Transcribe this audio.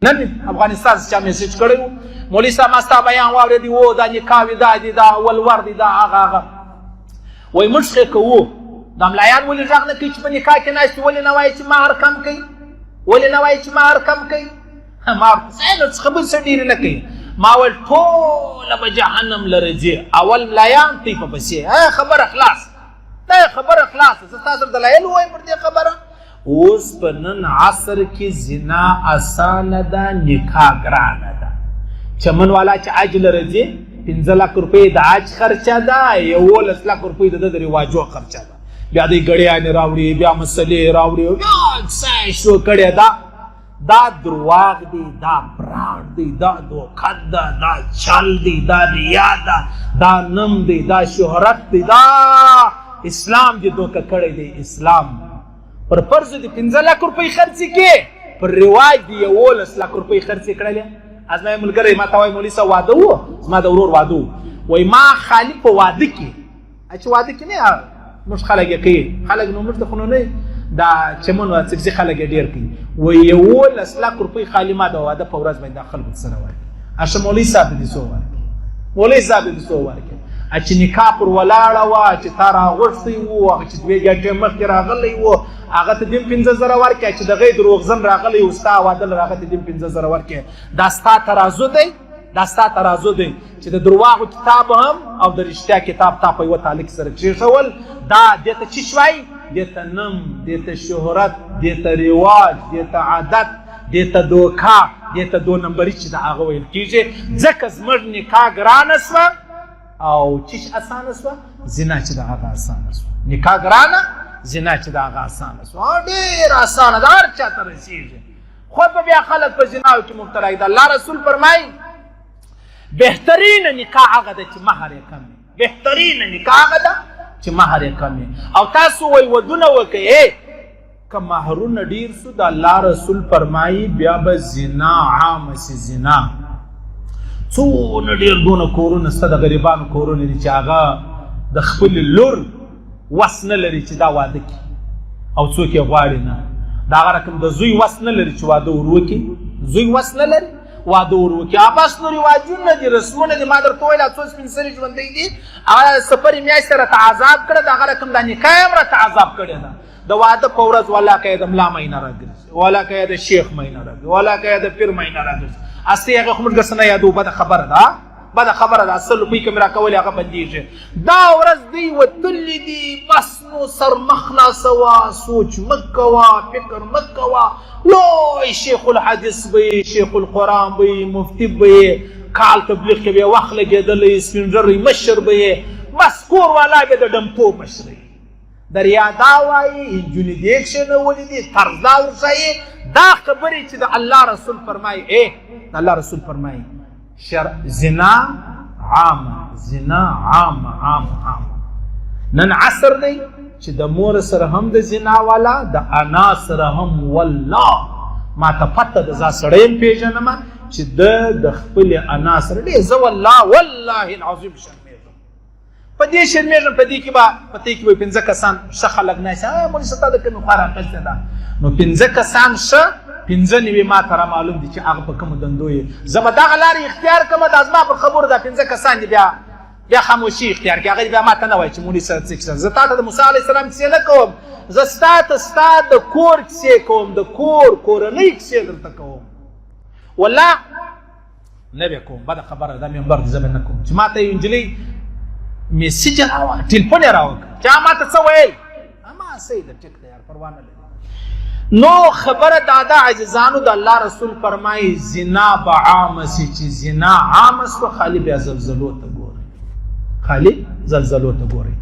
نن افغانستان څخه میسج کړو مولوی صاحب ما ستا بیان واورېدی و دا نکاح دا دي دا اول ور دي دا هغه وایي موږ ښې کوو دا ملایان ولې غږ نه کوي چې په نکاح کې ناست ولې نه وایي چې مهر کم کوي ولې نه وایي چې مهر کم کوي ما نو څه خبرې څه ډېرې نه کوي ما ویل ټوله به جهنم لره ځي اول ملایان تی په پسې خبره خلاص دا خبره خلاصه زه تاسو ته دلایل وایم پر دې خبره اوس په نن عصر کې زنا اسانه ده نکاح ګرانه ده چمن والا چې حج لره ځي 15 لک روپۍ د حج خرچه ده 11 لک روپۍ د رواجو خرچه ده بیا د ګړیانې راوړي بیا مسلې راوړي بیا څه شو کړی دا درواغ دی دا براډ دی دا دوکت ده دا چل دی دا ریا ده دا نم دی دا شهرت دی دا اسلام دې دوکه کړی دی اسلام پر فرض دې 15 لک روپۍ خرڅې کې پر رواج دې 11 لک روپۍ خرڅې کړلې از ما ملګری ما ته وایي مولوي صاحب واده و زما د ورور واده و وایي ما خالي په واده کې چې واده کې نه موږ خلک یې کوي خلک نو موږ ته خو نه دا چمن واڅکسي خلک یې ډېر کوي وایي 11 لک روپۍ خالي ما د واده په ورځ باندې خلکو سره ورکړي اشه مولوي صاحب دې څو ورکړي مولوي صاحب دې څو ورکړي چې نکاح پر ولاړه وه چې تا راغوښتی و هغه چې 2 ګټې مخکې راغلی و هغه ته دې 15,000 ورکړه چې دغه یې دروغجن راغلی و ستا واده لره هغه ته دې 15,000 ورکړه دا ستا ترازو دی دا ستا ترازو دی چې د درواغو کتاب هم او د رښتیا کتاب تا په یوه تعلق سره کېښول دا دې ته څه شوی دې ته نم دې ته شهرت دې ته رواج دې ته عادت دې ته دوکا دې ته 2 نمبري چې د هغه ویل کېږي ځکه زموږ نکاح ګرانه سوه او چیش اسانه سوه زنا چې د هغه اسانه سوه نکاح ګرانه زنا چې د هغه اسانه سوه ډېر اسانه ده هر چا ته رسېږي خو به بیا خلک په زناو کې مبتلا دي الله رسول فرمایي بهترین نکاح هغه ده چې مهر یې کم وي بهترین نکاح هغه ده چې مهر یې کم وي او تاسو وایي ودونه وکئ که مهرونه ډېر سو د الله رسول فرمایي بیا به زنا عامه سي زنا څونه ډېر دونه کورونه شته د غریبانو کورونه دي چې هغه د خپلې لور وس نه لري چې دا واده کړي او څوک یې غواړي نه د هغه رقم د زوی وس نه لري چې واده ور وکړي زوی وس نه لري واده ور وکړي بس نو رواجونه دي رسمونه دي ما درته ویل څو سپین سرې ژوندی دي هغه سفرې میاشتې راته عذاب کړه د هغه رقم دا نکاح هم راته عذاب کړې ده د واده په ورځ ولا که یې د ملا مینه راګرځي ولا که یې د شیخ مینه راګرځي ولا که یې د پیر مینه راګرځي اصلي هغه خو موږ څه نه یادو بده خبره ده بده خبره ده 100 روپۍ که مې راکولې هغه بندېږي دا ورځ دوی وتلي دي بس نو سر مه خلاصوه سوچ مه کوه فکر مه کوه لوی شیخ الحدیث به یې شیخ القرآن به یې مفتي به یې کال تبلیغ کې بیا وخت لګېدلی سپین ږیری مشر به یې بس کور والا به د ډمپو مشر یې د ریادا وایي نجونې دې کښېنولي دي طرز دا ورښایي دا خبرې چې د الله رسول فرمایي د الله رسول فرمایي زنا عامه زنا عامه نن عصر دی چې د مور سره هم د زنا والا د انا سره هم والله ما ته پته ده زه سړی یم پېژنم چې د خپلې انا سره ډېر زه والله العظیم شرمېږم په دې شرمېږم په دې کې به 15 کسان ښه خلک ناست مولوي صاحب تا د کومې خوا رااخیستې ده نو 15 کسان ښه 15 ما ته رامعلوم دي چې هغه په کومو دندو یې زه به دغه لارې اختیار کړم دا زما پر خبرو دا 15 کسان دي بیا خاموشي اختیار کړي هغه بیا ما ته نه وایي چې مولوي صاحب څه کیسه زه تا ته د موسی علیه السلام کیسې نه کوم زه ستا د کور کیسې کوم د کورنۍ کیسې درته کوم والله نه به کوم بده خبره دا منبر دې زه به نه کوم چې ما ته یو نجلۍ میسج ټلیفون یې راوکړ چې ما ته څه ویل ما صحیح ده ټیک ده یار پروا نه لري نو خبره دادا عزیزانو د الله رسول فرمایي زنا به عامه سي چې زنا عامه سوه خالي بیا زلزلو ته ګورئ خالي زلزلو ته ګورئ